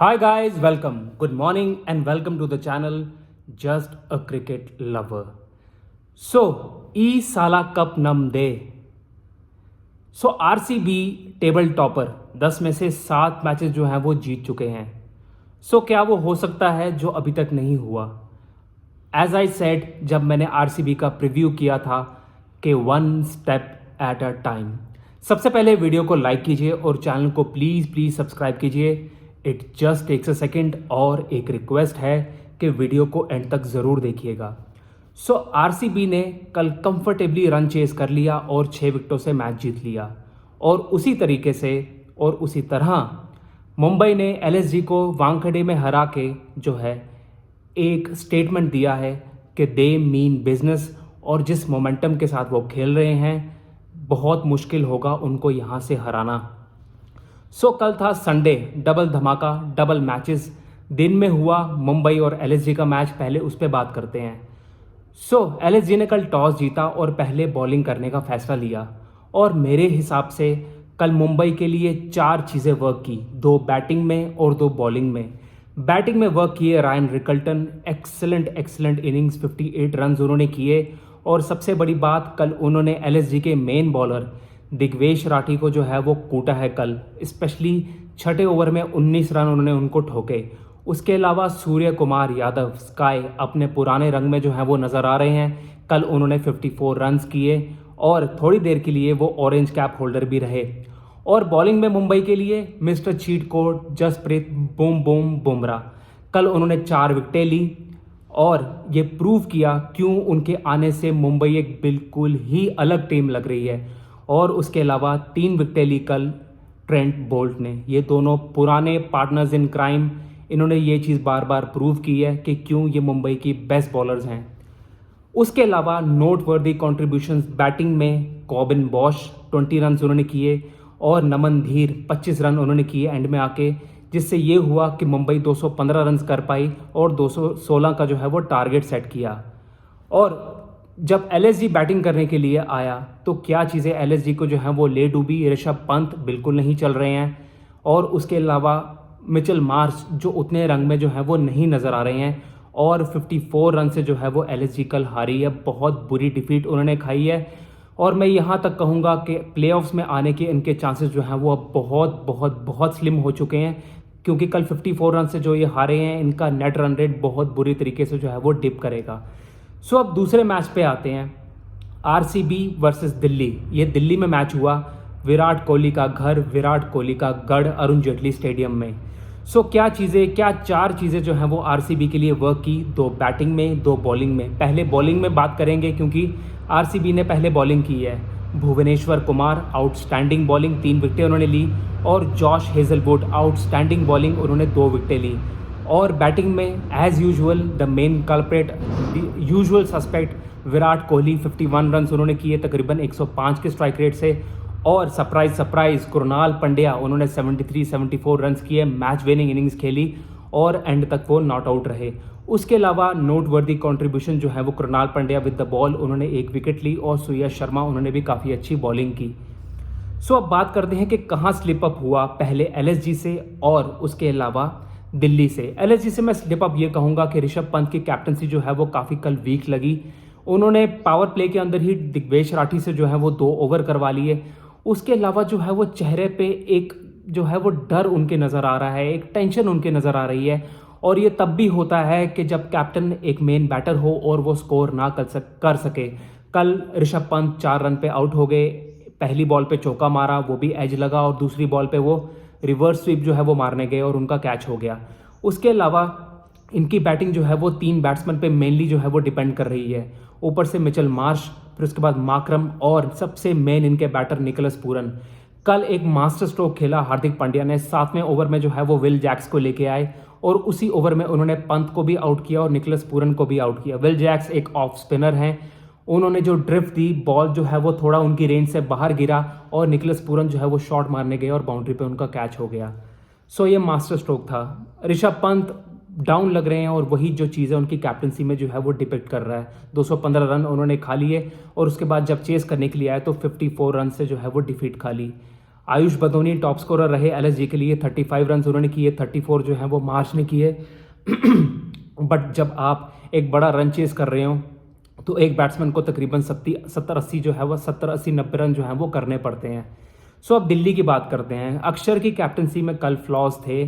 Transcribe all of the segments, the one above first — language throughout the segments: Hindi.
Hi guys, welcome. Good morning and welcome to the channel Just a Cricket Lover. So, E Sala Cup Nam De. So RCB table topper 10 में से 7 मैचेस जो हैं वो जीत चुके हैं. सो क्या वो हो सकता है जो अभी तक नहीं हुआ? एज आई सेड जब मैंने आरसीबी का प्रीव्यू किया था कि one step at a time. सबसे पहले वीडियो को लाइक कीजिए और चैनल को प्लीज़ सब्सक्राइब कीजिए. It just takes a second. और एक रिक्वेस्ट है कि वीडियो को एंड तक ज़रूर देखिएगा. सो आरसीबी ने कल कंफर्टेबली रन चेस कर लिया और 6 विकेटों से मैच जीत लिया. और उसी तरीके से और उसी तरह मुंबई ने एलएसजी को वानखेड़े में हरा के जो है एक स्टेटमेंट दिया है कि दे मीन बिजनेस. और जिस मोमेंटम के साथ वो खेल रहे हैं बहुत मुश्किल होगा उनको यहाँ से हराना. सो कल था संडे, डबल धमाका, डबल मैचेस. दिन में हुआ मुंबई और एलएसजी का मैच. पहले उस पर बात करते हैं. सो एलएसजी ने कल टॉस जीता और पहले बॉलिंग करने का फैसला लिया. और मेरे हिसाब से कल मुंबई के लिए 4 चीज़ें वर्क की, 2 बैटिंग में और 2 बॉलिंग में. बैटिंग में वर्क किए Ryan Rickelton. Excellent innings, 58 run उन्होंने किए. और सबसे बड़ी बात, कल उन्होंने एलएसजी के मेन बॉलर दिग्वेश राठी को जो है वो कूटा है कल. स्पेशली छठे ओवर में 19 रन उन्होंने उनको ठोके. उसके अलावा सूर्य कुमार यादव स्काई अपने पुराने रंग में जो है वो नज़र आ रहे हैं. कल उन्होंने 54 रन्स किए और थोड़ी देर के लिए वो ऑरेंज कैप होल्डर भी रहे. और बॉलिंग में मुंबई के लिए मिस्टर चीट कोड जसप्रीत बूम बुमराह. कल उन्होंने 4 विकेटें ली और ये प्रूव किया क्यों उनके आने से मुंबई एक बिल्कुल ही अलग टीम लग रही है. और उसके अलावा 3 विकेटें ली कल ट्रेंट बोल्ट ने. ये दोनों पुराने पार्टनर्स इन क्राइम. इन्होंने ये चीज़ बार बार प्रूव की है कि क्यों ये मुंबई की बेस्ट बॉलर्स हैं. उसके अलावा नोट वर्दी कॉन्ट्रीब्यूशंस बैटिंग में कॉबिन बॉश 20 रन उन्होंने किए और नमन धीर 25 रन उन्होंने किए एंड में आके, जिससे ये हुआ कि मुंबई 215 रन कर पाई और 216 का जो है वो टारगेट सेट किया. और जब एलएसजी बैटिंग करने के लिए आया तो क्या चीज़ें एलएसजी को जो है वो ले डूबी. ऋषभ पंत बिल्कुल नहीं चल रहे हैं और उसके अलावा मिचेल मार्श जो उतने रंग में जो है वो नहीं नज़र आ रहे हैं. और 54 रन से जो है वो एलएसजी कल हारी है. बहुत बुरी डिफीट उन्होंने खाई है. और मैं यहाँ तक कहूँगा कि प्लेऑफ्स में आने के इनके चांसेस जो हैं वो अब बहुत स्लिम हो चुके हैं. क्योंकि कल 54 रन से जो ये हारे हैं इनका नेट रन रेट बहुत बुरी तरीके से जो है वो डिप करेगा. सो अब दूसरे मैच पे आते हैं. RCB versus Delhi. ये दिल्ली में मैच हुआ. विराट कोहली का घर, विराट कोहली का गढ़, अरुण जेटली स्टेडियम में. सो क्या 4 चीज़ें जो हैं वो आरसीबी के लिए वर्क की, 2 बैटिंग में, 2 बॉलिंग में. पहले बॉलिंग में बात करेंगे क्योंकि आरसीबी ने पहले बॉलिंग की है. भुवनेश्वर कुमार आउटस्टैंडिंग बॉलिंग, 3 विकेटें उन्होंने ली. और जॉश हेजलवुड आउटस्टैंडिंग बॉलिंग, उन्होंने 2 विकेटें ली. और बैटिंग में as usual the main culprit, usual suspect Virat Kohli 51 run उन्होंने किए तकरीबन 105 के स्ट्राइक रेट से. और सरप्राइज कृणाल पंड्या, उन्होंने 74 रन्स किए, मैच विनिंग इनिंग्स खेली और एंड तक वो नॉट आउट रहे. उसके अलावा नोट वर्दी कॉन्ट्रीब्यूशन जो है वो Krunal Pandya with the ball, उन्होंने 1 विकेट ली. और सुयश शर्मा, उन्होंने भी काफ़ी अच्छी बॉलिंग की. सो अब बात करते हैं कि कहाँ स्लिप अप हुआ. पहले एलएसजी से और उसके अलावा दिल्ली से. एलएसजी से मैं स्लिप अप ये कहूँगा कि ऋषभ पंत की कैप्टनसी जो है वो काफ़ी कल वीक लगी. उन्होंने पावर प्ले के अंदर ही दिग्वेश राठी से जो है वो 2 ओवर करवा लिए. उसके अलावा जो है वो चेहरे पे एक जो है वो डर उनके नज़र आ रहा है, एक टेंशन उनके नज़र आ रही है. और ये तब भी होता है कि जब कैप्टन एक मेन बैटर हो और वो स्कोर ना कर सके. कल ऋषभ पंत 4 रन पे आउट हो गए. पहली बॉल पे चौका मारा, वो भी एज लगा, और दूसरी बॉल पे वो रिवर्स स्वीप जो है वो मारने गए और उनका कैच हो गया. उसके अलावा इनकी बैटिंग जो है वो 3 बैट्समैन पे मेनली जो है वो डिपेंड कर रही है. ऊपर से मिचेल मार्श, फिर उसके बाद माकरम और सबसे मेन इनके बैटर निकोलस पूरन. कल एक मास्टर स्ट्रोक खेला हार्दिक पांड्या ने. 7वें ओवर में जो है वो विल जैक्स को लेके आए और उसी ओवर में उन्होंने पंत को भी आउट किया और निकोलस पूरन को भी आउट किया. विल जैक्स एक ऑफ स्पिनर हैं. उन्होंने जो ड्रिफ्ट दी, बॉल जो है वो थोड़ा उनकी रेंज से बाहर गिरा और निकोलस पूरन जो है वो शॉट मारने गए और बाउंड्री पे उनका कैच हो गया. सो ये मास्टर स्ट्रोक था. ऋषभ पंत डाउन लग रहे हैं और वही जो चीज़ है उनकी कैप्टनसी में जो है वो डिपेक्ट कर रहा है. 215 रन उन्होंने खा लिए और उसके बाद जब चेस करने के लिए आए तो 54 रन से जो है वो डिफीट खा ली. आयुष बदोनी टॉप स्कोरर रहे एलएसजी के लिए, 35 रन उन्होंने किए, 34 जो है वो मार्च ने किए। बट जब आप एक बड़ा रन चेस कर रहे हो तो एक बैट्समैन को तकरीबन 70-80 जो है वो 70-80-90 रन जो है वो करने पड़ते हैं। सो अब दिल्ली की बात करते हैं। अक्षर की कैप्टनसी में कल फ्लॉज थे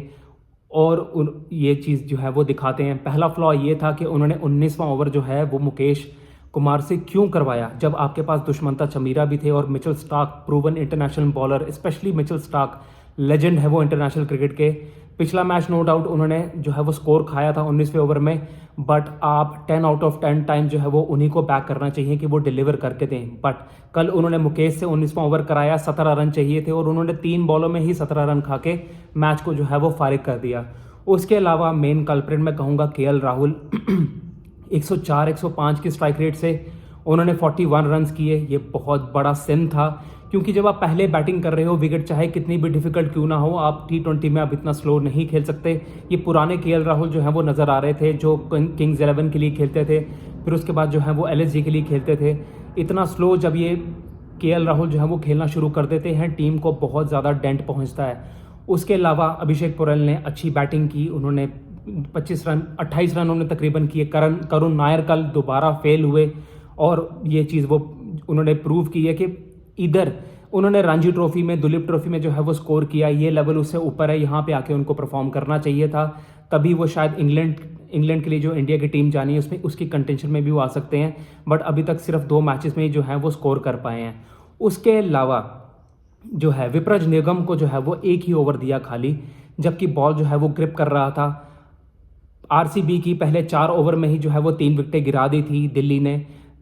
और ये चीज़ जो है वो दिखाते हैं। पहला फ्लॉ ये था कि उन्होंने 19वां ओवर जो है वो मुकेश कुमार से क्यों करवाया जब आपके पास दुष्मंता चमीरा भी थे और Mitchell Starc proven international bowler, specially Mitchell Starc legend है वो इंटरनेशनल क्रिकेट के। पिछला मैच नो डाउट उन्होंने जो है वो स्कोर खाया था 19वें ओवर में, बट आप 10 आउट ऑफ 10 टाइम जो है वो उन्हीं को बैक करना चाहिए कि वो डिलीवर करके दें। बट कल उन्होंने मुकेश से 19वां ओवर कराया, 17 रन चाहिए थे और उन्होंने 3 बॉलों में ही 17 रन खा के मैच को जो है वो फारिग कर दिया। उसके अलावा मेन कल्प्रिट मैं कहूँगा केएल राहुल। 104-105 की स्ट्राइक रेट से उन्होंने 41 रन्स किए। ये बहुत बड़ा सिन था क्योंकि जब आप पहले बैटिंग कर रहे हो, विकेट चाहे कितनी भी डिफिकल्ट क्यों ना हो, आप T20 में अब इतना स्लो नहीं खेल सकते। ये पुराने केएल राहुल जो हैं वो नज़र आ रहे थे जो किंग्स 11 के लिए खेलते थे, फिर उसके बाद जो है वो LSG के लिए खेलते थे। इतना स्लो जब ये केएल राहुल जो है वो खेलना शुरू कर देते हैं, टीम को बहुत ज़्यादा डेंट पहुँचता है। उसके अलावा अभिषेक पुरेल ने अच्छी बैटिंग की, उन्होंने 28 रन उन्होंने तकरीबन किए। करुण नायर कल दोबारा फेल हुए और ये चीज़ वो उन्होंने प्रूव की है कि इधर उन्होंने रणजी ट्रॉफी में, दुलीप ट्रॉफी में जो है वो स्कोर किया, ये लेवल उससे ऊपर है, यहाँ पे आके उनको परफॉर्म करना चाहिए था, तभी वो शायद इंग्लैंड के लिए जो इंडिया की टीम जानी है उसमें उसकी कंटेंशन में भी वो आ सकते हैं। बट अभी तक सिर्फ 2 मैचेस में ही जो है वो स्कोर कर पाए हैं। उसके अलावा जो है विपराज निगम को जो है वो एक ही ओवर दिया खाली, जबकि बॉल जो है वो ग्रिप कर रहा था। आरसीबी की पहले 4 ओवर में ही जो है वो 3 विकेटें गिरा दी थी दिल्ली ने।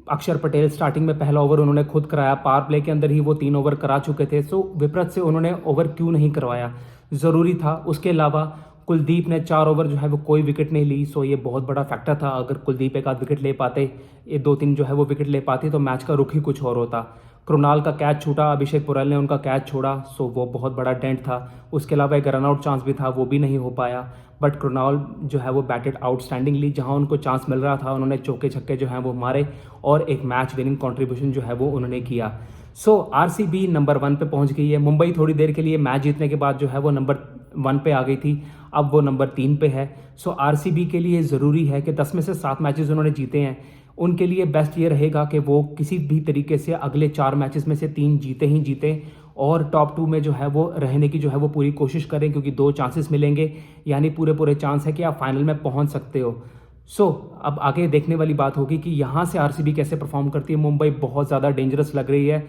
अक्षर पटेल स्टार्टिंग में पहला ओवर उन्होंने खुद कराया, पावर प्ले के अंदर ही वो 3 ओवर करा चुके थे। सो विपराज से उन्होंने ओवर क्यों नहीं करवाया, ज़रूरी था। उसके अलावा कुलदीप ने 4 ओवर जो है वो कोई विकेट नहीं ली। सो ये बहुत बड़ा फैक्टर था। अगर कुलदीप एक आध विकेट ले पाते, ये 2-3 जो है वो विकेट ले पाते तो मैच का रुख ही कुछ और होता। कृणाल का कैच छूटा, अभिषेक पुरेल ने उनका कैच छोड़ा, सो वो बहुत बड़ा डेंट था। उसके अलावा एक रनआउट चांस भी था, वो भी नहीं हो पाया। बट कृणाल जो है वो बैटेड आउटस्टैंडिंगली, जहां उनको चांस मिल रहा था उन्होंने चौके छक्के जो हैं वो मारे और एक मैच विनिंग कंट्रीब्यूशन जो है वो उन्होंने किया। सो आरसीबी नंबर 1 पे पहुंच गई है। मुंबई थोड़ी देर के लिए मैच जीतने के बाद जो है वो नंबर 1 पे आ गई थी, अब वो नंबर 3 पे है। सो आरसीबी के लिए ज़रूरी है कि 10 में से 7 मैचेस उन्होंने जीते हैं। उनके लिए बेस्ट ये रहेगा कि वो किसी भी तरीके से अगले 4 मैचेस में से 3 जीते ही जीते और टॉप 2 में जो है वो रहने की जो है वो पूरी कोशिश करें, क्योंकि 2 चांसेस मिलेंगे, यानी पूरे चांस है कि आप फाइनल में पहुंच सकते हो। सो अब आगे देखने वाली बात होगी कि यहाँ से आरसीबी कैसे परफॉर्म करती है। मुंबई बहुत ज़्यादा डेंजरस लग रही है,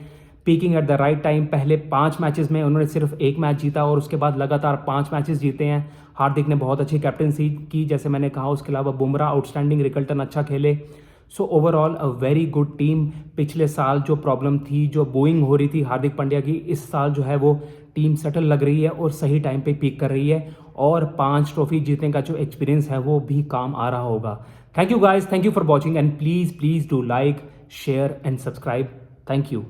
peeking at the right time. पहले 5 मैचेस में उन्होंने सिर्फ 1 मैच जीता और उसके बाद लगातार 5 मैचेस जीते हैं। हार्दिक ने बहुत अच्छी कैप्टनसी की जैसे मैंने कहा, उसके अलावा बुमराह आउटस्टैंडिंग, रिकल्टन अच्छा खेले। So overall a very good team. पिछले साल जो प्रॉब्लम थी, जो बोइंग हो रही थी हार्दिक पांड्या की, इस साल जो है वो टीम सेटल लग रही है और सही टाइम पे पीक कर रही है और 5 ट्रॉफी जीतने का जो एक्सपीरियंस है वो भी काम आ रहा होगा। Thank you guys, thank you for watching and please do like, share and subscribe. Thank you.